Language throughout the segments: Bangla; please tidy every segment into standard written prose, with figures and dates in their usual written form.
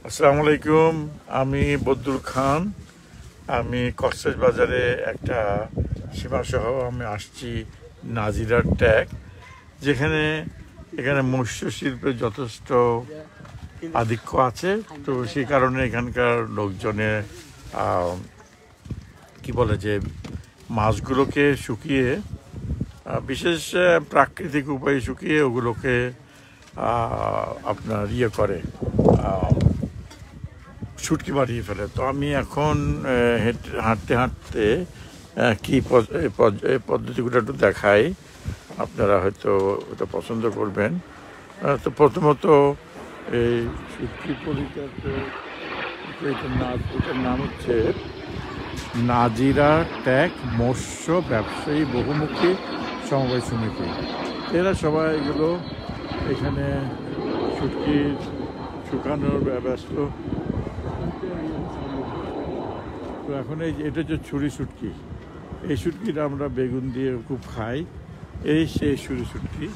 আসসালামু আলাইকুম। আমি বদরুল খান। আমি কক্সবাজারে একটা সীমাসহ আমি আসছি নাজিরার ট্যাগ, যেখানে এখানে মৎস্য শিল্পের যথেষ্ট আধিক্য আছে। তো সেই কারণে এখানকার লোকজনের কি বলে যে মাছগুলোকে শুকিয়ে বিশেষ প্রাকৃতিক উপায়ে শুকিয়ে ওগুলোকে আপনার করে শুটকি বাড়িয়ে ফেলে। তো আমি এখন হাঁটতে হাঁটতে কি পদ্ধতিগুলো একটু দেখাই, আপনারা হয়তো ওটা পছন্দ করবেন। তো প্রথমত এই শুটকি পরিচালিত এটার নাম হচ্ছে নাজিরা ট্যাগ মৎস্য ব্যবসায়ী বহুমুখী সমবায় সমিতি। এরা সবাই এগুলো এখানে শুটকি শুকানোর ব্যস্ত। তো এখন এটা হচ্ছে ছুরি শুটকি। এই শুটকিটা আমরা বেগুন দিয়ে খুব খাই। এই সেই ছুরি শুটকি।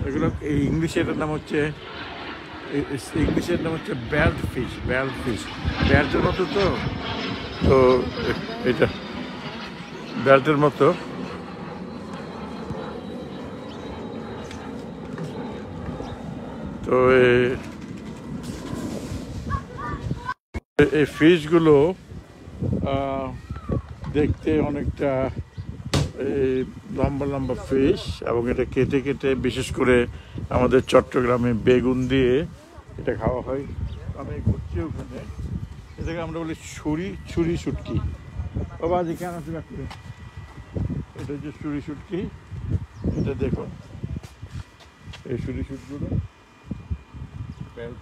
এগুলো এই ইংলিশে এটার নাম হচ্ছে বেল্ট ফিশ। বেল্টের মতো তো এটা বেল্টের মতো। তো এই ফিশগুলো দেখতে অনেকটা লম্বা লম্বা ফিশ, এবং এটা কেটে কেটে বিশেষ করে আমাদের চট্টগ্রামে বেগুন দিয়ে এটা খাওয়া হয়। আমি ঘুরছি ওখানে, এটাকে আমরা বলি ছুরি শুটকি। বাবা আজ কেন আছে রাখবে, এটা হচ্ছে ছুরি শুটকি। এটা দেখুন এই ছুরি শুটগুলো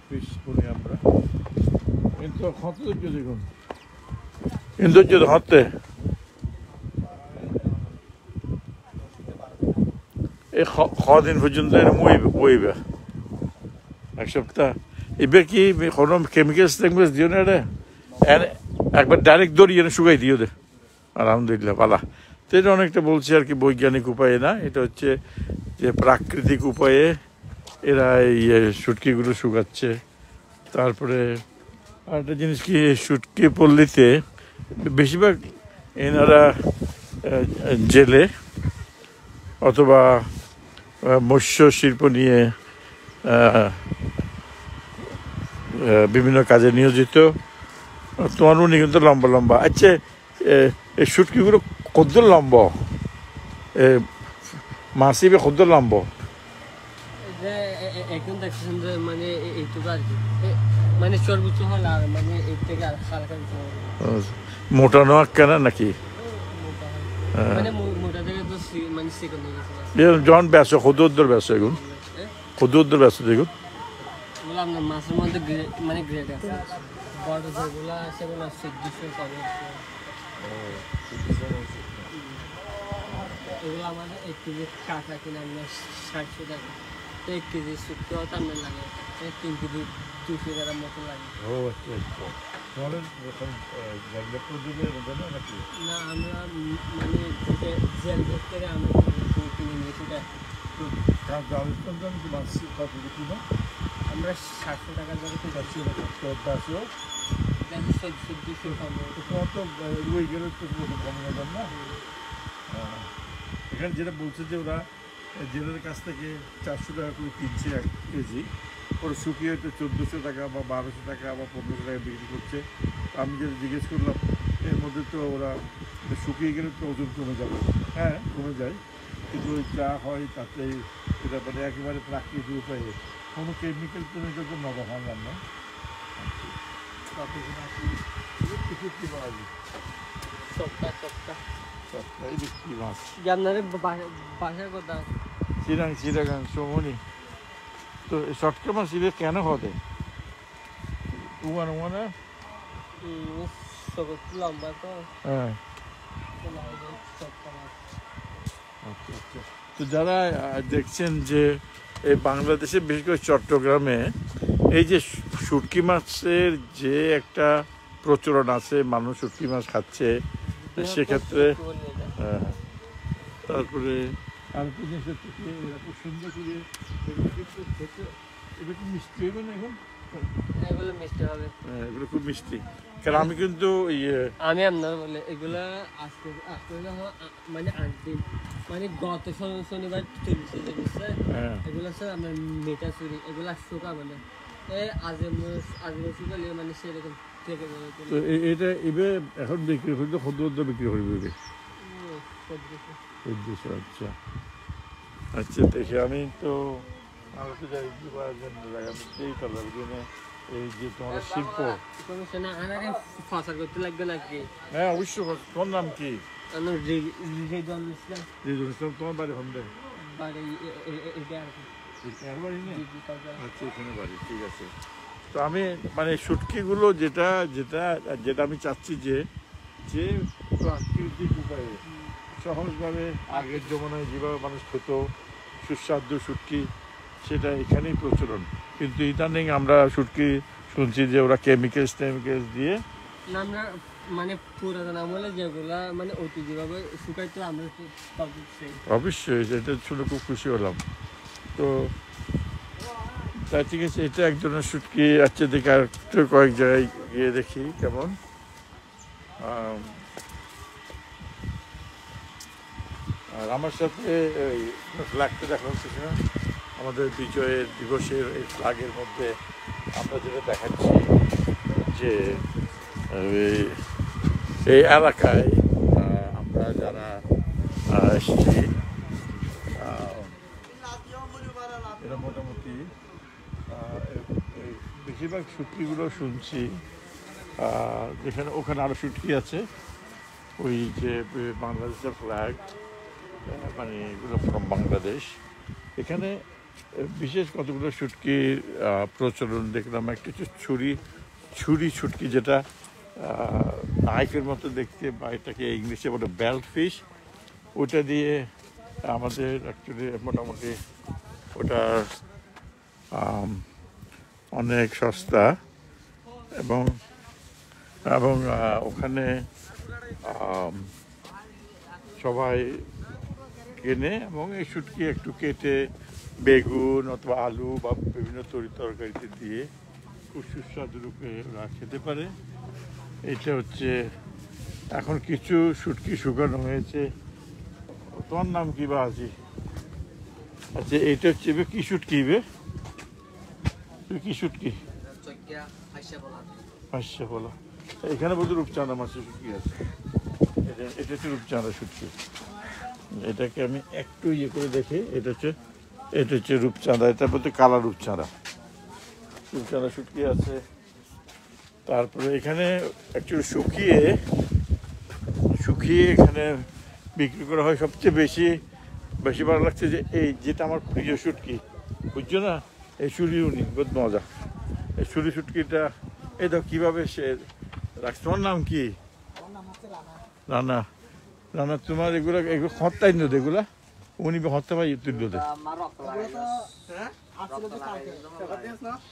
ফিশ বলি আমরা। কিন্তু হতে দেখুন কিন্তু হতে এই কদিন পর্যন্ত বইবে এক সপ্তাহ। এবার কি কোনো কেমিক্যালস টেমিক্যালস দিও না, এটা একবার ডাইরেক্ট দড়িয়ে শুকাই দিও দে। আলহামদুলিল্লাহ পালা। তো এটা অনেকটা বলছি আর কি বৈজ্ঞানিক উপায়ে না, এটা হচ্ছে যে প্রাকৃতিক উপায়ে এরা এই শুটকিগুলো শুকাচ্ছে। তারপরে আরেকটা জিনিস কি, শুটকি পল্লীতে বেশিরভাগ এনারা জেলে অথবা মৎস্য শিল্প নিয়ে বিভিন্ন কাজে নিয়োজিত। তোমার উনি কিন্তু লম্বা লম্বা। আচ্ছা, এই শুটকিগুলো কত লম্বা, মাসিবে কত লম্বা? এখন দেখছেন যে মানে এইটুকু আর কি, মানে সর্বোচ্চ হল আর মানে এর থেকে আর হালকা মোটা নোয়া কেন নাকি? মানে মোটা থেকে তো মানে চিকন হয়ে গেছে। যখন ব্যস্ত কদুর ব্যস্ত এগুন কদুর ব্যস্ত দেখুন বলে আপনার মাছের মধ্যে মানে গ্রেড আছে। বড় যেগুলো সেগুলো 1400 পাবে। এগুলো আমাদের 1 কেজি কাঁচা কিনে আমরা 60 টাকা। 1 কেজি শুটকিও টাইম লাগে, 3 কেজি 200 টাকার মতো লাগে। ও আচ্ছা আচ্ছা। না আমরা মানে জেল থেকে আমরা কিনে নিয়েছি। আমরা 700 টাকা ধরে যাচ্ছি। এখানে যেটা বলছে যে ওরা জেলের কাছ থেকে 400 টাকা করে কিনছে 1 কেজি, ওরা শুকিয়ে হয়তো 1400 টাকা বা 1200 টাকা বা 1500 টাকা বিক্রি করছে। আমি যেটা জিজ্ঞেস করলাম, এর মধ্যে তো ওরা শুকিয়ে গেলে তো ওজন কমে যাবে। হ্যাঁ কমে যায়, কিন্তু যা হয় তাতে এটা মানে একেবারে প্রাকৃতিক উপায়ে কোনো কেমিক্যাল কোনো যখন নবাহান রান্না তাতে কি পাওয়া যায় সপ্তাহে বিক্রি মাছ। আপনাদের বাসার কথা চিরাগাং সোমনি। তো শর্টকে মাছ ইবে কেন হতে উমানে লম্বা তো। হ্যাঁ তো যারা দেখছেন যে এই বাংলাদেশে বিশেষ করে চট্টগ্রামে এই যে শুটকি মাছের যে একটা প্রচলন আছে, মানুষ শুটকি মাছ খাচ্ছে, সেক্ষেত্রে তারপরে আরেকটা জিনিস হচ্ছে কি, এরা খুব সুন্দর করে এবার কি মিষ্টি হবে না এখন এগুলো মিষ্টি হবে। এগুলো খুব মিষ্টি, কারণ আমি কিন্তু আমি আপনার বলে এগুলা আজকে আজকে মানে আনতে মানে গত শনিবার চলছে যে বুঝছেন, এগুলো স্যার আপনার মিঠা চুরি এগুলা শুকাবো না, আজ শুকালে মানে সেরকম থেকে যাবে। তো এটা এবার এখন বিক্রি করলে কত বিক্রি করবে? 1400। আচ্ছা আচ্ছা, দেখি আমি তো আমি তো যাই আমি সেই করলাম কিনে এই যে তোমার শিল্প। ফসল করতে লাগবে নাকি? হ্যাঁ অবশ্যই। তোমার নাম কি? রিজওয়ানুল ইসলাম। তোমার বাড়ি হোমদে? আচ্ছা এখানে বাড়ি, ঠিক আছে। তো আমি মানে শুটকিগুলো যেটা যেটা যেটা আমি চাচ্ছি যে যে প্রাকৃতিক উপায়ে সহজভাবে আগের জমানায় যেভাবে মানুষ খেত সুস্বাদু শুটকি, সেটা এখানেই প্রচলন। কিন্তু ইদানিং আমরা শুটকি শুনছি যে ওরা কেমিক্যালস দিয়ে আমরা মানে পুরাতন আমলে যেগুলা মানে ঐতিহ্যভাবে শুকাইতো আমরা অবশ্যই এটা শুনে খুব খুশি হলাম। তো তাই ঠিক আছে, এটা এক ধরনের শুটকি। আচ্ছা দেখি আর একটু কয়েক জায়গায় গিয়ে দেখি কেমন। আর আমার সাথে ওই ফ্ল্যাগটা দেখা হচ্ছে না, আমাদের বিজয়ের দিবসের এই ফ্ল্যাগের মধ্যে আমরা যেটা দেখাচ্ছি যে এই এলাকায় আমরা যারা এসেছি এরা মোটামুটি বেশিরভাগ শুটকিগুলো শুনছি যেখানে ওখানে আরও শুটকি আছে, ওই যে বাংলাদেশের ফ্ল্যাগ মানে এগুলো ফ্রম বাংলাদেশ। এখানে বিশেষ কতগুলো শুটকির প্রচলন দেখলাম। একটা হচ্ছে ছুরি শুটকি, যেটা নাইফের মতো দেখতে, বা এটাকে ইংলিশে বলে বেল্ট ফিশ। ওটা দিয়ে আমাদের অ্যাকচুয়ালি মোটামুটি ওটা অনেক সস্তা, এবং এবং ওখানে সবাই কেনে, এবং এই শুটকি একটু কেটে বেগুন অথবা আলু বা বিভিন্ন তরকারিতে দিয়ে খুব সুস্বাদু রূপে ওরা খেতে পারে। এটা হচ্ছে এখন কিছু শুটকি শুকানো হয়েছে। তোমার নাম কি বা আজি? আচ্ছা এটা হচ্ছে কি শুটকি বে? তুই কি শুটকি? হাস্যা বলা। এখানে বোধ রূপচাঁদা মাছের শুটকি আছে। এটা হচ্ছে রূপচাঁদা শুটকি। এটাকে আমি একটু ইয়ে করে দেখি। এটা হচ্ছে রূপচাঁদা, এটার প্রতি কালা রূপচাঁদা শুটকি আছে। তারপরে এখানে অ্যাকচুয়ালি শুকিয়ে এখানে বিক্রি করা হয়। সবচেয়ে বেশি ভালো লাগছে যে এই যেটা আমার প্রিয় শুটকি, বুঝছো না, এই সুরিউনি বহুত মজা। এই শুটকিটা এই তো কীভাবে সে রাখছে। তোমার নাম কি? রানা। রানা, তোমার এগুলো হত্যাই নদী এগুলা উনি হত্যা পাই তুলল দে,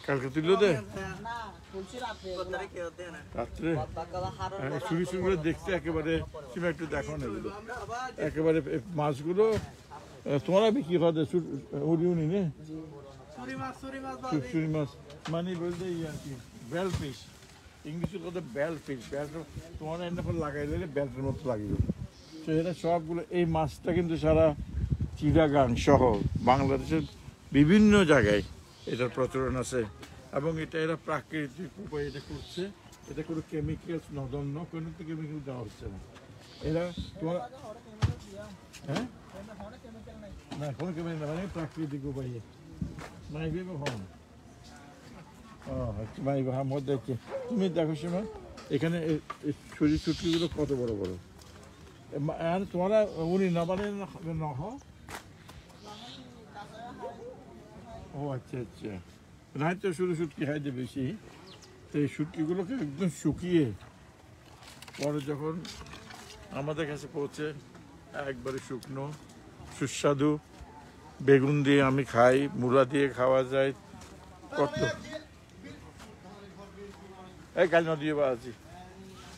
কালকে তুলল দে রাত্রে। শুরুগুলো দেখতে একেবারে তুমি একটু দেখো না, এগুলো একেবারে মাছগুলো তোমরা বিক্রি করে উনি নে চুরি মাছ মানে বলতে আর কি বেল ফিশ, ইংলিশে কথা বেল ফিশ। বেলটা তোমার এনে লাগাই দিলে বেলটার মতো লাগিয়ে। তো এরা সবগুলো এই মাছটা কিন্তু সারা চিটাগাং সহ বাংলাদেশের বিভিন্ন জায়গায় এটার প্রচলন আছে, এবং এটা এরা প্রাকৃতিক উপায়ে এটা করছে। এটা কোনো কেমিক্যালস নগণ্য, কোনো তো কেমিক্যাল দেওয়া হচ্ছে না। এরা তোমার হ্যাঁ না কোনো কেমিক্যাল মানে প্রাকৃতিক উপায়ে মাইবে হন। আচ্ছা মাইবে হ্যাঁ মধ্যে দেখছি। তুমি দেখো সময় এখানে শুটকিগুলো কত বড় বড়। আর তোমরা উনি না বানে না হ। ও আচ্ছা আচ্ছা, না তো শুটকি খাইতে বেশি। তো এই শুটকিগুলোকে একদম শুকিয়ে পরে যখন আমাদের কাছে পৌঁছে একবারে শুকনো সুস্বাদু, বেগুন দিয়ে আমি খাই, মূলা দিয়ে খাওয়া যায়। কত এই কাল নদী বা আছি।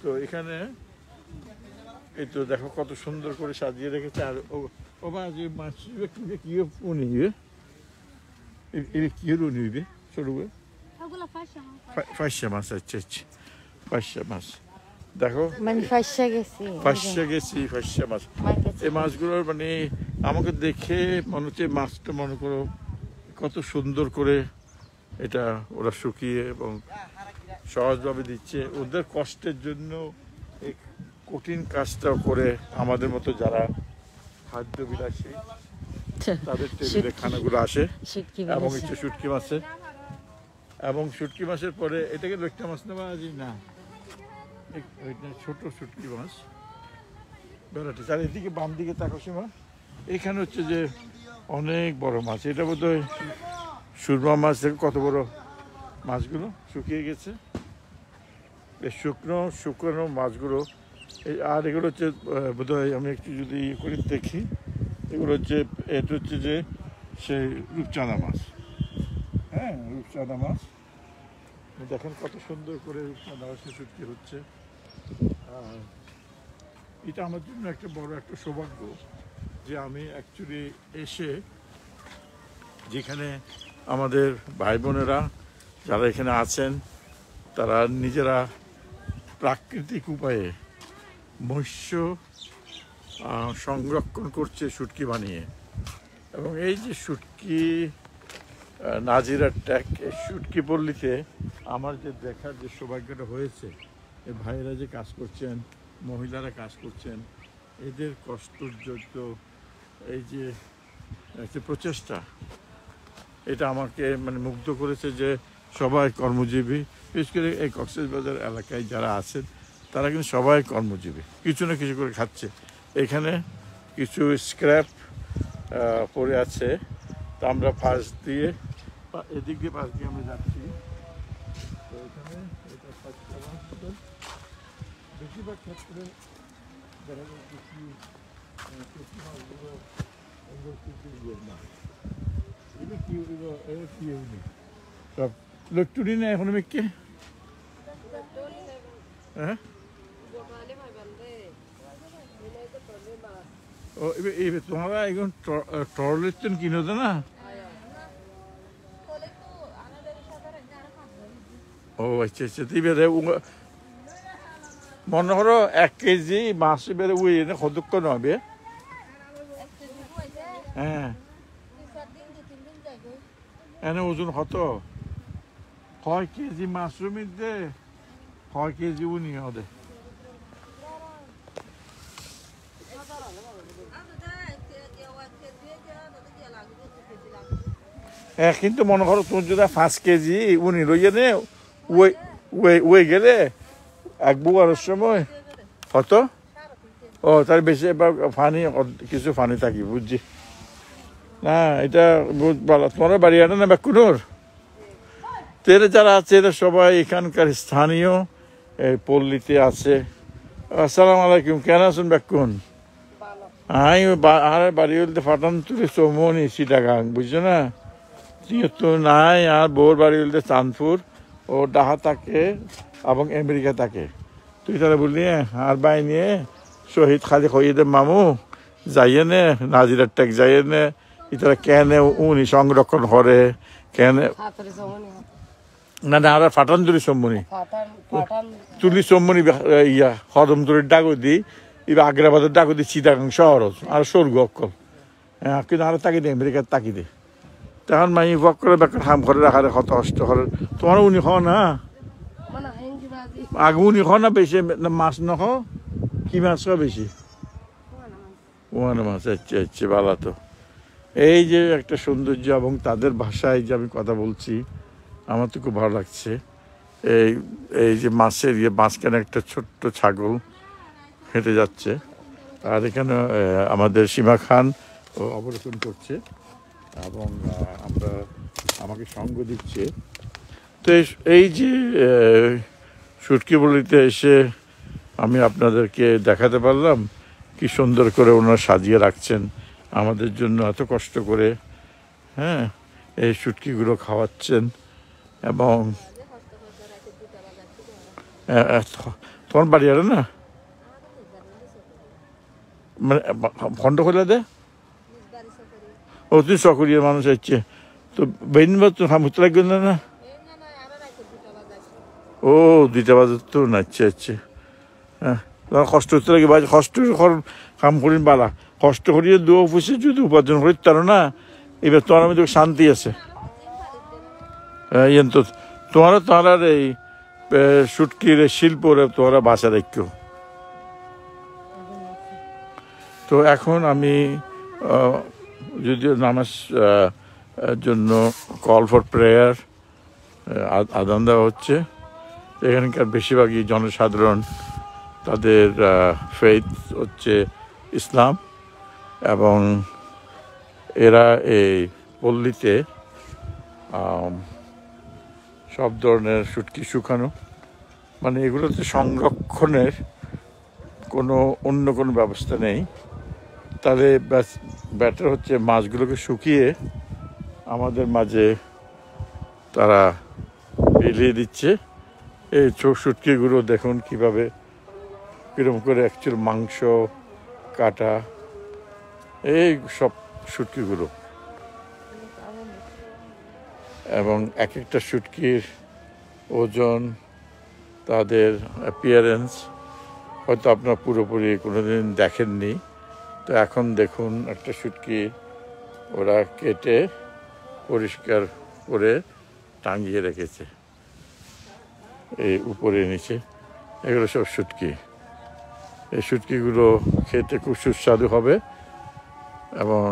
তো এখানে এই তো দেখো কত সুন্দর করে সাজিয়ে রেখেছে। আর ও বা যে মাছ কি উনি কি রুনিবে ছোট ফাঁসা মাছ, আচ্ছা আচ্ছা, ফাঁসা মাছ দেখো, মানে ফাঁসা গেছি, ফাঁসা গেছি, ফাঁসা মাছ। এই মাছগুলোর মানে আমাকে দেখে মনে হচ্ছে মাছটা মনে করো কত সুন্দর করে এটা ওরা শুকিয়ে এবং সহজভাবে দিচ্ছে। ওদের কষ্টের জন্য এই কঠিন কাজটাও করে আমাদের মতো যারা খাদ্যবিলাসী তাদের টেবিলে খানাগুলো আসে। এবং হচ্ছে শুটকি মাছের, এবং শুটকি মাছের পরে এটাকে লইট্টা মাছ নেওয়া না, ছোট শুটকি মাছ ভ্যারাইটি। আর এদিকে বাম দিকে তাকসীমা, এখানে হচ্ছে যে অনেক বড় মাছ, এটা বোধহয় সুরমা মাছ। দেখো কত বড় মাছগুলো শুকিয়ে গেছে, বেশ শুকনো মাছগুলো। আর এগুলো হচ্ছে বোধহয় আমি একটু যদি করে দেখি, এগুলো হচ্ছে, এটা হচ্ছে যে সেই রূপচাঁদা মাছ। হ্যাঁ, রূপচাঁদা মাছ দেখেন কত সুন্দর করে রূপচাঁদা মাছের শুটকি হচ্ছে। আর এটা আমার জন্য একটা বড় একটা সৌভাগ্য যে আমি অ্যাকচুয়ালি এসে যেখানে আমাদের ভাই বোনেরা যারা এখানে আছেন তারা নিজেরা প্রাকৃতিক উপায়ে মৎস্য সংরক্ষণ করছে শুটকি বানিয়ে। এবং এই যে শুটকি নাজিরার ট্যাগ, এই শুটকি পল্লীতে আমার যে দেখার যে সৌভাগ্যটা হয়েছে, এই ভাইয়েরা যে কাজ করছেন, মহিলারা কাজ করছেন, এদের কষ্টযোগ্য এই যে একটা প্রচেষ্টা, এটা আমাকে মানে মুগ্ধ করেছে যে সবাই কর্মজীবী। বিশেষ করে এই কক্সবাজার এলাকায় যারা আছেন তারা কিন্তু সবাই কর্মজীবী, কিছু না কিছু করে খাচ্ছে। এখানে কিছু স্ক্র্যাপ পড়ে আছে, তা আমরা পাশ দিয়ে এদিক দিয়ে পাশ দিয়ে আমরা যাচ্ছি। তো এখানে এটা বেশিরভাগ ক্ষেত্রে দেখা যাচ্ছে কি মাছগুলো না, এটা কি সব লট্টুরি না এখন মেকে। হ্যাঁ, ও এবার তোমরা এখন ট্রলের কিনো তো না? ও আচ্ছা আচ্ছা, তুই বেড়ে মনে করো 1 কেজি মাছ বেড়ে উই এনে কতক্ষ নবে? হ্যাঁ, এনে ওজন কত? 6 কেজি মাছরুম দে, 6 কেজি উনি হবে। হ্যাঁ, কিন্তু মনে করো তুমি যদি 5 কেজি উনি লইয়ে নে ওই গেলে এক বুয়ারের সময় কত? ও তার বেশি এবার ফানি কিছু ফানি থাকি বুঝছি না। এটা ভালো। তোমার বাড়ি আনে না ব্যাকুনোর? তো এরা যারা আছে এরা সবাই এখানকার স্থানীয়, এই পল্লীতে আছে। আসসালামু আলাইকুম, কেন আছেন ব্যাকুন? আমি আর বাড়ি বলতে ফাটান তুলে চৌমনি সিটাগাং, বুঝছো না? তো নাই। আর বউর বাড়ি বলতে চাঁদপুর, ও ডাহা থাকে এবং আমেরিকা থাকে। তুই তারা বললি আর বাই নিয়ে শহীদ খালি শহীদের মামু যাইয়ে নে নাজিরার ট্যাগ যাইয়ে নে, ইতারা কেনে উনি সংরক্ষণ করে কেনে না না। আর ফাটান তুলি সম্মনি তুলি সম্মনি ইয়া হদম তুলির ডাকো দি এবার আগ্রাবাদের ডাকো দি চিটাগাং শহর আর স্বর্গ অক্কল। হ্যাঁ, কিন্তু আরো তাকি দে আমেরিকার তাকি দে তখন মাই বক করে বেকার হাম করে রাখারে কত কষ্ট করে। তোমার উনি খ না আগে উনি খ না বেশি মাছ নখ, কি মাছ খ বেশি? ওয়ানা মাছ। আচ্ছা আচ্ছা, ভালো। তো এই যে একটা সৌন্দর্য এবং তাদের ভাষায় যে আমি কথা বলছি আমার তো খুব ভালো লাগছে। এই যে মাছের মাঝখানে একটা ছোট্ট ছাগল হেঁটে যাচ্ছে, আর এখানে আমাদের সীমা খান অবলোকন করছে এবং আমাকে সঙ্গ দিচ্ছে। তো এই যে শুটকি বলিতে এসে আমি আপনাদেরকে দেখাতে পারলাম কি সুন্দর করে ওনারা সাজিয়ে রাখছেন আমাদের জন্য, এত কষ্ট করে। হ্যাঁ, এই শুটকিগুলো খাওয়াচ্ছেন। এবং তোমার বাড়ি আর না মানে ফন্ড খোলা দে? ও তুই সকরিয়ার মানুষ হচ্ছে তো বেইন তো হামুতে লাগবে না? ও 2টা বাজে তো না, আচ্ছা হ্যাঁ, তোমার কষ্ট হচ্ছে নাকি বাজে? কষ্ট কাম করিন বালা, কষ্ট করিয়ে দু অফিসে যদি উপার্জন করি তার না, এবার তোমার আমি তো শান্তি আছে। ইয়েন তো তোমার এই শুটকির শিল্প তোমরা বাঁচা দেখো। তো এখন আমি যদিও নামাজ জন্য কল ফর প্রেয়ার আদান দেওয়া হচ্ছে। এখানকার বেশিরভাগই জনসাধারণ, তাদের ফেথ হচ্ছে ইসলাম, এবং এরা এই পল্লীতে সব ধরনের শুটকি শুকানো, মানে এগুলোতে সংরক্ষণের অন্য কোনো ব্যবস্থা নেই। তাহলে ব্যাটার হচ্ছে মাছগুলোকে শুকিয়ে আমাদের মাঝে তারা বিলিয়ে দিচ্ছে। এই শুটকিগুলো দেখুন কীভাবে কীরকম করে অ্যাকচুয়াল মাংস কাটা, এই সব শুটকিগুলো, এবং এক একটা শুটকির ওজন, তাদের অ্যাপিয়ারেন্স হয়তো আপনার পুরোপুরি কোনোদিন দেখেননি। তো এখন দেখুন একটা শুটকি ওরা কেটে পরিষ্কার করে টাঙিয়ে রেখেছে এই উপরে নিচে। এগুলো সব শুটকি। এই শুটকিগুলো খেতে খুব সুস্বাদু হবে, এবং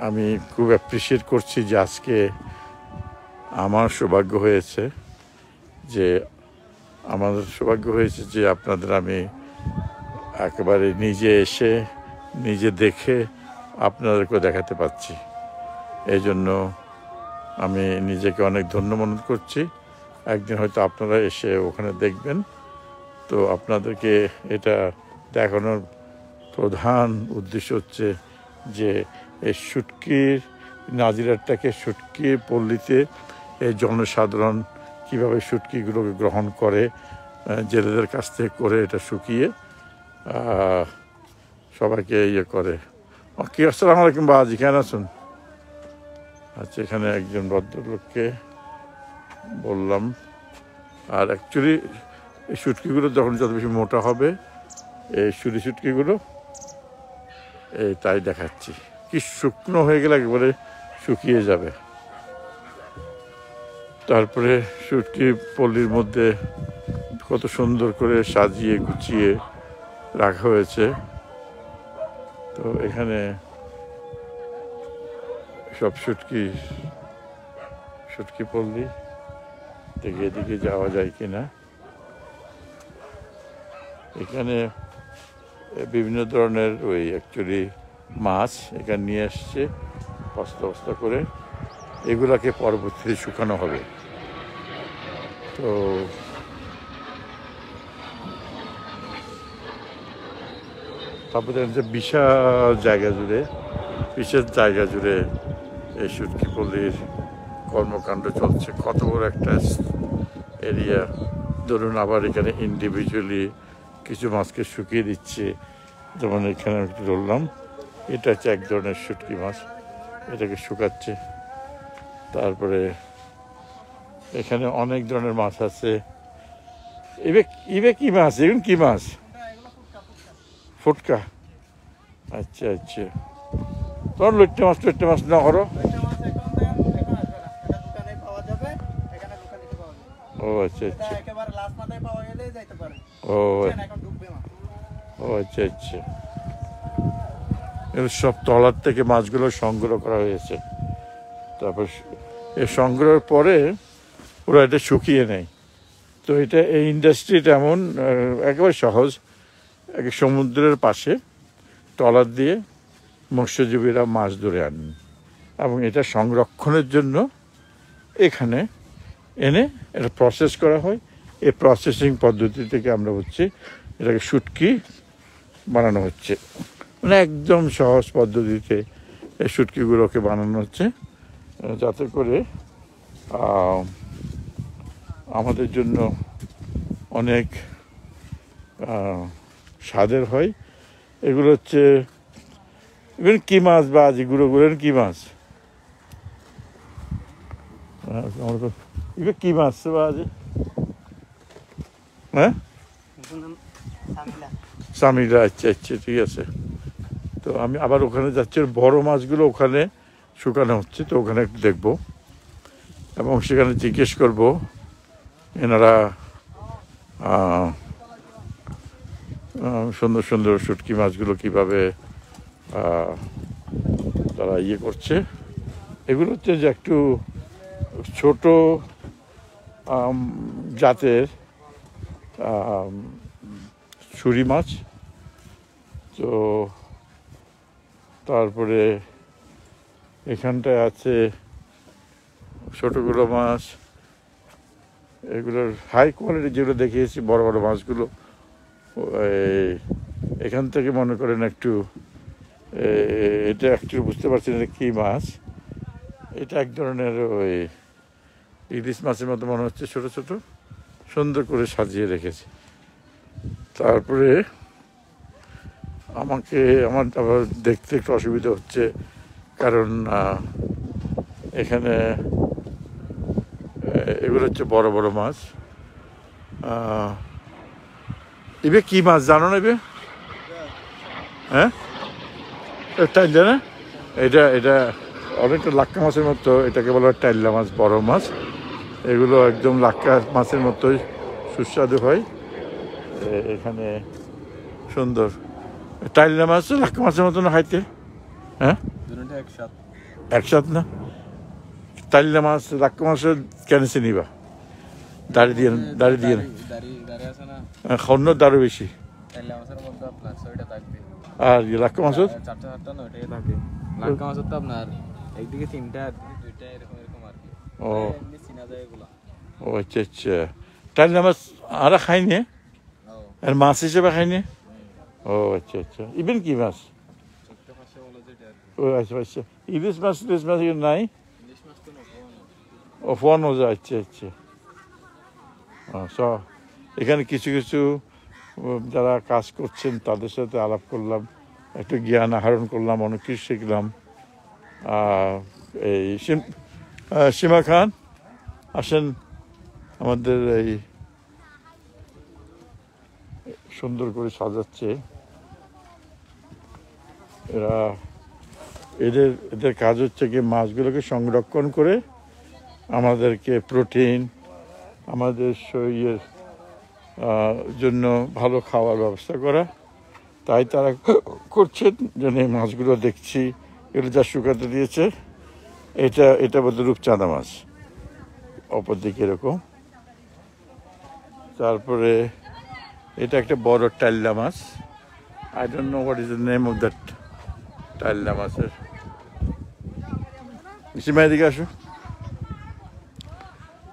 আমি খুব অ্যাপ্রিসিয়েট করছি যে আজকে আমার সৌভাগ্য হয়েছে যে আপনাদের আমি একেবারে নিজে এসে নিজে দেখে আপনাদেরকে দেখাতে পাচ্ছি। এই জন্য আমি নিজেকে অনেক ধন্য মনে করছি। একদিন হয়তো আপনারা এসে ওখানে দেখবেন। তো আপনাদেরকে এটা দেখানোর প্রধান উদ্দেশ্য হচ্ছে যে এই শুটকির নাজিরাটাকে, শুটকির পল্লীতে এই জনসাধারণ কীভাবে শুটকিগুলোকে গ্রহণ করে, জেলেদের কাছ থেকে করে এটা শুকিয়ে সবাইকে করে। কি আসসালামু আলাইকুম বাজি, কেন আছেন? আচ্ছা, এখানে একজন ভদ্রলোককে বললাম। আর অ্যাকচুয়ালি এই শুটকিগুলো যখন যত বেশি মোটা হবে, এই শুটকিগুলো এই তাই দেখাচ্ছি, কি শুকনো হয়ে গেলে একেবারে শুকিয়ে যাবে। তারপরে শুটকি পল্লীর মধ্যে কত সুন্দর করে সাজিয়ে গুছিয়ে রাখা হয়েছে। তো এখানে সব শুটকি পল্লী থেকে এদিকে যাওয়া যায় কিনা। এখানে বিভিন্ন ধরনের ওই অ্যাকচুয়ালি মাছ এখানে নিয়ে আসছে বস্তা বস্তা করে, এগুলাকে পরবর্তীতে শুকানো হবে। তো তারপরে যে বিশাল জায়গা জুড়ে এই শুটকি পল্লীর কর্মকাণ্ড চলছে। কত বড় একটা এরিয়া। ধরুন আবার এখানে ইন্ডিভিজুয়ালি কিছু মাছকে শুকিয়ে দিচ্ছে। যেমন এখানে একটু ধরলাম, এটা হচ্ছে এক ধরনের শুটকি মাছ, এটাকে শুকাচ্ছে। তারপরে এখানে অনেক ধরনের মাছ আছে। কি মাছ? এগুলো কি মাছ? ফুটকা। আচ্ছা তোমার লইট্টে মাছ না করো? ও আচ্ছা সব তলার থেকে মাছগুলো সংগ্রহ করা হয়েছে। তারপর এই সংগ্রহের পরে ওরা এটা শুকিয়ে নেয়। তো এই ইন্ডাস্ট্রিটা এমন একেবারে সহজ। সমুদ্রের পাশে ট্রলার দিয়ে মৎস্যজীবীরা মাছ ধরে আনেন, এবং এটা সংরক্ষণের জন্য এখানে এনে এটা প্রসেস করা হয়। এই প্রসেসিং পদ্ধতি থেকে আমরা এটাকে শুটকি বানানো হচ্ছে। মানে একদম সহজ পদ্ধতিতে এই শুটকিগুলোকে বানানো হচ্ছে, যাতে করে আমাদের জন্য অনেক স্বাদের হয়। এগুলো কি মাছ বা গুঁড়ো কি মাছ? এবার কি মাছ আজ? হ্যাঁ, সামিরা। আচ্ছা আচ্ছা, ঠিক আছে। তো আমি আবার ওখানে যাচ্ছি, বড় মাছগুলো ওখানে শুকানো হচ্ছে, তো ওখানে একটু দেখবো এবং সেখানে জিজ্ঞেস করব এনারা সুন্দর সুন্দর শুটকি মাছগুলো কীভাবে তারা ইয়ে করছে। এগুলো হচ্ছে যে একটু ছোট জাতের ছুরি মাছ। তো তারপরে এখানটায় আছে ছোটোগুলো মাছ, এগুলোর হাই কোয়ালিটি যেগুলো দেখিয়েছি বড় বড় মাছগুলো এখান থেকে মনে করেন একটু এটা একটু বুঝতে পারছি না কী মাছ। এটা এক ধরনের ওই ইলিশ মাছের মতো মনে হচ্ছে, ছোটো ছোটো, সুন্দর করে সাজিয়ে রেখেছে। তারপরে আমার আবার দেখতে একটু অসুবিধা হচ্ছে, কারণ এখানে এগুলো হচ্ছে বড় বড় মাছ। এবে কি মাছ জানো না? এবে হ্যাঁ, টাইলা না? এটা অনেকটা লাক্কা মাছের মতো, এটাকে বলা হয় টাইলা মাছ, বড় মাছ। এগুলো একদম লাক্কা মাছের মতোই সুস্বাদু হয়। এখানে সুন্দর টাইলা মাছ লাক্কা মাছের মতো না খাইতে? হ্যাঁ, একসাথ না? টাইলা মাছ লাক্কা মাছের কেন চিনিবা? দাড়ি দিয়ে খাওয়ানো দারু বেশি। আর লাক্কা মাছের আপনার একদিকে 3টা, 2টা এরকম আর কি। ও আচ্ছা আচ্ছা। টাইলা মাছ আরা খাইনি, আর মাছ হিসেবে খাইনি? ও আচ্ছা আচ্ছা। ইভেন কি মাছ? ও আচ্ছা আচ্ছা। ইলিশ মাছ নাই? ও ফোয়ানো যায়। আচ্ছা আচ্ছা। এখানে কিছু কিছু যারা কাজ করছেন তাদের সাথে আলাপ করলাম, একটু জ্ঞান আহরণ করলাম, অনেক কিছু শিখলাম। এই সীমা খান আসেন, আমাদের এই সুন্দর করে সাজাচ্ছে এরা। এদের কাজ হচ্ছে কি মাছগুলোকে সংরক্ষণ করে আমাদেরকে প্রোটিন, আমাদের শরীরের জন্য ভালো খাওয়ার ব্যবস্থা করা। তাই তারা করছেন। যেন এই মাছগুলো দেখছি, এগুলো যা শুকাতে দিয়েছে, এটা বলতে রূপচাঁদা মাছ, অপর দিকে এরকম। তারপরে এটা একটা বড় টাইলা মাছ। I don't know what is the name of that টাইলা মাছের। সীমা এদিকে আসো।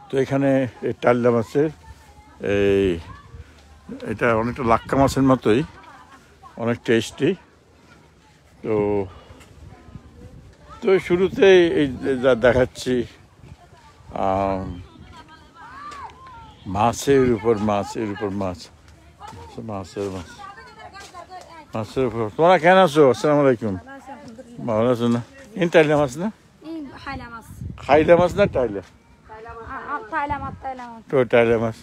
তো এখানে এই টাইলা মাছের এটা অনেকটা লাক্কা মাছের মতোই, অনেক টেস্টি। তো শুরুতে এই যা দেখাচ্ছি মাছের উপর মাছ। তোমরা কেন আছো? আসসালামু আলাইকুম। ভালো আছো না? টাইলা মাছ না? খাইলা মাছ না টাইলা? তো টাইলা মাছ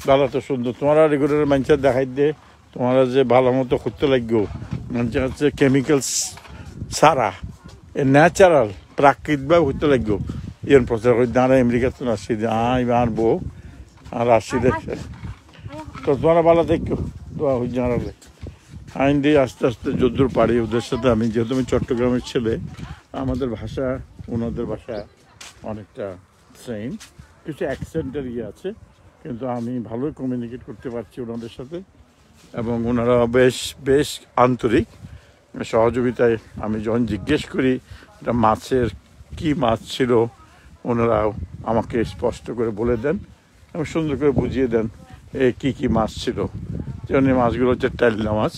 ভালো, তো সুন্দর। তোমরা রেগুলার মানুষের দেখাই দিয়ে তোমরা যে ভালো মতো করতে লাগবো। মানুষের হচ্ছে কেমিক্যালস সারা, ন্যাচারাল প্রাকৃতিকভাবে করতে লাগবো। ইয়ে প্রচার করে দাঁড়া আমেরিকাতে আসছি, আর বউ আর আসছি দেখছে। তো তোমরা ভালো দেখো, তোমার জানালে আইন দিয়ে আস্তে আস্তে যদ্দূর পারি ওদের সাথে। আমি যেহেতু আমি চট্টগ্রামের ছেলে, আমাদের ভাষা ওনাদের ভাষা অনেকটা সেম, কিছু অ্যাকসেন্টের ইয়ে আছে, কিন্তু আমি ভালোই কমিউনিকেট করতে পারছি ওনাদের সাথে। এবং ওনারা বেশ আন্তরিক সহযোগিতায়। আমি যখন জিজ্ঞেস করি এটা মাছের কি মাছ ছিল, ওনারাও আমাকে স্পষ্ট করে বলে দেন এবং সুন্দর করে বুঝিয়ে দেন কি মাছ ছিল। যেমন এই মাছগুলো হচ্ছে টাইলা মাছ।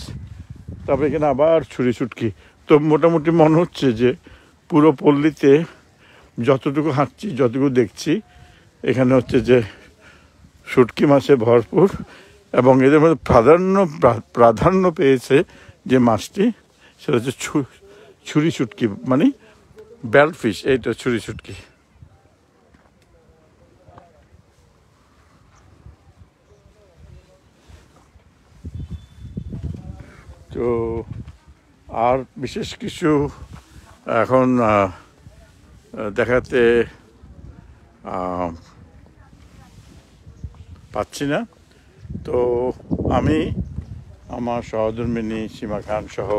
তারপরে এখানে আবার ছুরি শুটকি। তো মোটামুটি মনে হচ্ছে যে পুরো পল্লীতে যতটুকু হাঁটছি, যতটুকু দেখছি, এখানে হচ্ছে যে শুটকি মাছে ভরপুর। এবং এদের মধ্যে প্রাধান্য পেয়েছে যে মাছটি, সেটা হচ্ছে ছুরি শুটকি, মানে বেল্ট ফিশ। এইটা ছুরি শুটকি। তো আর বিশেষ কিছু এখন দেখাতে পাচ্ছি না। তো আমি আমার সহধর্মিণী সীমা খান সহ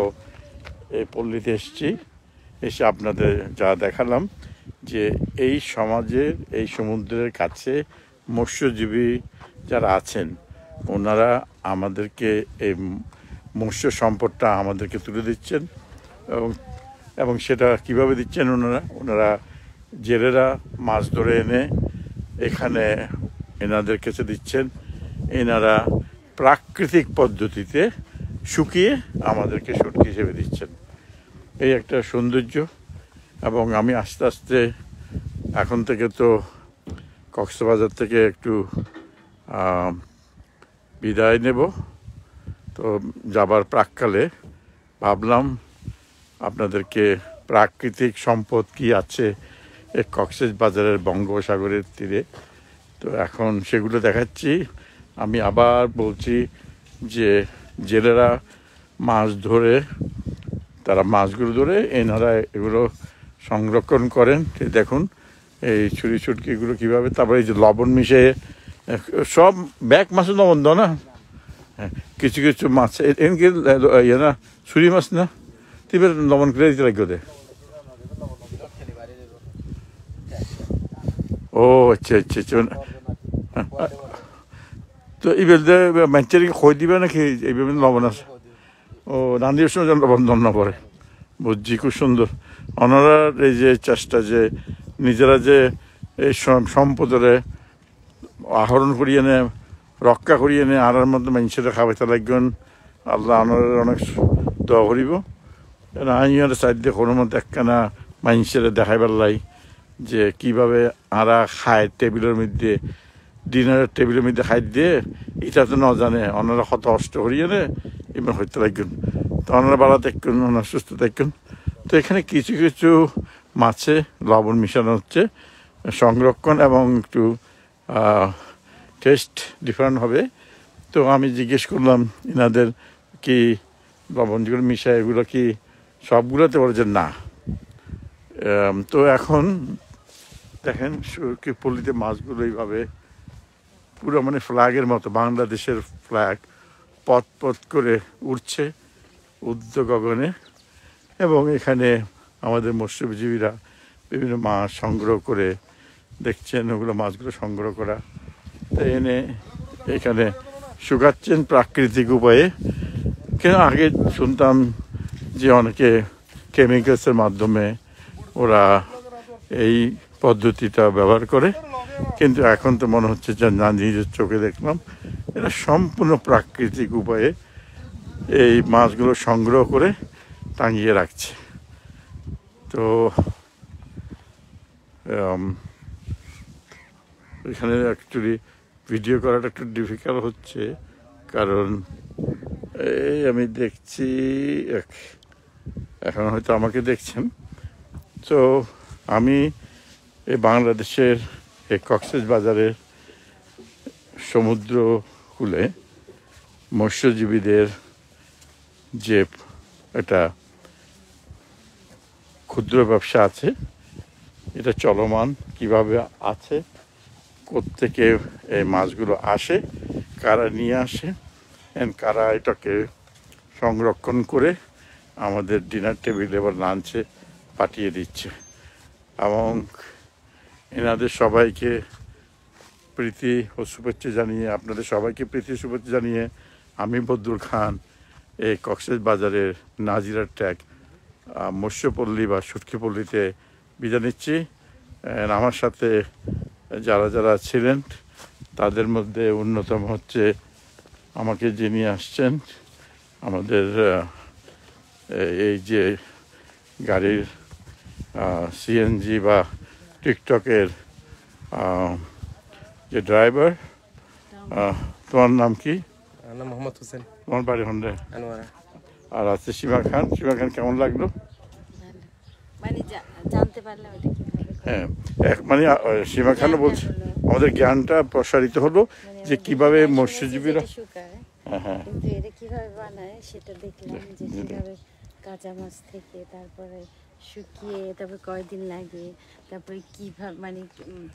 এই পল্লীতে এসেছি, এসে আপনাদের যা দেখালাম যে এই সমাজের এই সমুদ্রের কাছে মৎস্যজীবী যারা আছেন ওনারা আমাদেরকে এই মৎস্য সম্পদটা আমাদেরকে তুলে দিচ্ছেন এবং সেটা কিভাবে দিচ্ছেন ওনারা জেলেরা মাছ ধরে এনে এখানে এনাদের কাছে দিচ্ছেন, এনারা প্রাকৃতিক পদ্ধতিতে শুকিয়ে আমাদেরকে শুটকি হিসেবে দিচ্ছেন। এই একটা সৌন্দর্য। এবং আমি আস্তে আস্তে এখন থেকে তো কক্সবাজার থেকে একটু বিদায় নেব। তো যাবার প্রাক্কালে ভাবলাম আপনাদেরকে প্রাকৃতিক সম্পদ কি আছে এই কক্সবাজারের বঙ্গোপসাগরের তীরে, তো এখন সেগুলো দেখাচ্ছি। আমি আবার বলছি যে জেলেরা মাছ ধরে, তারা মাছগুলো ধরে এনারা এগুলো সংরক্ষণ করেন। দেখুন এই ছুরি ছুটকিগুলো কীভাবে, তারপরে এই যে লবণ মিশে সব ব্যাগ মাছের লবণ দাও না, হ্যাঁ কিছু কিছু মাছ এমনকি ইয়ে না ছুরি মাছ না, তুই লবণ করে দিতে লাগবে ওদের। ও আচ্ছা আচ্ছা আচ্ছা। তো এইবার মানুষের খই দিবে নাকি এইভাবে লবণ আছে? ও রান্ধির সময় যেন লবণ দন্ন করে, বুঝছি। খুব সুন্দর ওনারা এই যে চেষ্টা যে নিজেরা যে এই সম্পদের আহরণ করিয়ে নে, রক্ষা করিয়ে নে, আর মধ্যে মানুষের খাওয়াইতে লাগবেন। আল্লাহ ওনারা অনেক দোয়া করিব। আইনের সাইডে কোনো মতো একখানা মানুষের দেখাইবার লাই যে কীভাবে আরা খায় টেবিলের মধ্যে, ডিনারের টেবিলের মধ্যে খাই দিয়ে, এটা তো না জানে ওনারা কত কষ্ট করিয়ে নে এবার হইতে লাগবেন। তো ওনারা ভালো দেখবেন, ওনারা সুস্থ দেখবেন। তো এখানে কিছু কিছু মাছে লবণ মিশানো হচ্ছে সংরক্ষণ এবং একটু টেস্ট ডিফারেন্ট হবে। তো আমি জিজ্ঞেস করলাম এনাদের কি লবণ যেগুলো মিশায় এগুলো কি সবগুলোতে বলে যে না। তো এখন দেখেন কি পল্লীতে মাছগুলো এইভাবে পুরো মানে ফ্ল্যাগের মতো, বাংলাদেশের ফ্ল্যাগ পথ পথ করে উঠছে ঊর্ধ্ব গগনে। এবং এখানে আমাদের মৎস্যজীবীরা বিভিন্ন মাছ সংগ্রহ করে, দেখছেন ওগুলো মাছগুলো সংগ্রহ করা, তাই এনে এখানে শুকাচ্ছেন প্রাকৃতিক উপায়ে। কেন আগে শুনতাম যে অনেকে কেমিক্যালসের মাধ্যমে ওরা এই পদ্ধতিটা ব্যবহার করে, কিন্তু এখন তো মনে হচ্ছে যে না, নিজের চোখে দেখলাম এরা সম্পূর্ণ প্রাকৃতিক উপায়ে এই মাছগুলো সংগ্রহ করে টাঙিয়ে রাখছে। তো এখানে অ্যাকচুয়ালি ভিডিও করাটা একটু ডিফিকাল্ট হচ্ছে, কারণ এই আমি দেখছি এখন হয়তো আমাকে দেখছেন। তো আমি এই বাংলাদেশের এই কক্সবাজারের সমুদ্রকূলে মৎস্যজীবীদের যে একটা ক্ষুদ্র ব্যবসা আছে, এটা চলমান কিভাবে আছে, কোত্থেকে এই মাছগুলো আসে, কারা নিয়ে আসে, কারা এটাকে সংরক্ষণ করে আমাদের ডিনার টেবিলে বা লাঞ্চে পাঠিয়ে দিচ্ছে। এবং এনাদের সবাইকে প্রীতি ও শুভেচ্ছা জানিয়ে, আপনাদের সবাইকে প্রীতি শুভেচ্ছা জানিয়ে আমি বদরুল খান এই কক্সবাজারের নাজিরার ট্যাগ মৎস্যপল্লী বা শুটকিপল্লীতে বিদায় নিচ্ছি। আমার সাথে যারা যারা ছিলেন তাদের মধ্যে অন্যতম হচ্ছে আমাকে যিনি আসছেন আমাদের এই যে গাড়ির সিএনজি বা টিকটকের যে ড্রাইভার। তোমার নাম কি? মোহাম্মদ হোসেন। তোমার বাড়ি হন্ডে? আর আছে সীমা খান। সীমা খান, কেমন লাগলো? হ্যাঁ, মানে সীমা খানও বলছে আমাদের জ্ঞানটা প্রসারিত হলো যে কিভাবে মৎস্যজীবীরা, হ্যাঁ কিন্তু এটা কিভাবে বানায় সেটা দেখলাম, যে কিভাবে কাঁচা মাছ থেকে তারপরে শুকিয়ে তারপরে কয়দিন লাগে, তারপরে কিভাবে মানে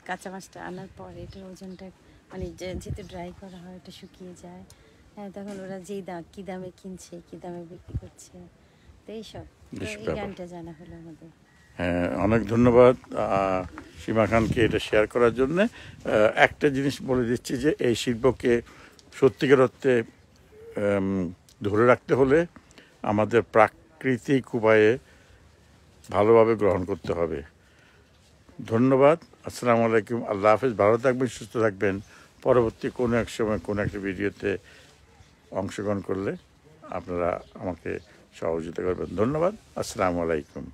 কাঁচা মাছটা আনার পরে এটার ওজনটা মানে যেহেতু ড্রাই করা হয় এটা শুকিয়ে যায়, হ্যাঁ তখন ওরা যেই কী দামে কিনছে কী দামে বিক্রি করছে, তো এইসব তো এই গানটা জানা হলো আমাদের। হ্যাঁ, অনেক ধন্যবাদ সীমা খানকে এটা শেয়ার করার জন্য। একটা জিনিস বলে দিচ্ছি যে এই শিল্পকে সত্যিকার অর্থে ধরে রাখতে হলে আমাদের প্রাকৃতিক উপায়ে ভালোভাবে গ্রহণ করতে হবে। ধন্যবাদ, আসসালামু আলাইকুম, আল্লাহ হাফেজ, ভালো থাকবেন, সুস্থ থাকবেন। পরবর্তী কোনো এক সময় কোনো একটা ভিডিওতে অংশগ্রহণ করলে আপনারা আমাকে সহযোগিতা করবেন। ধন্যবাদ, আসসালামু আলাইকুম।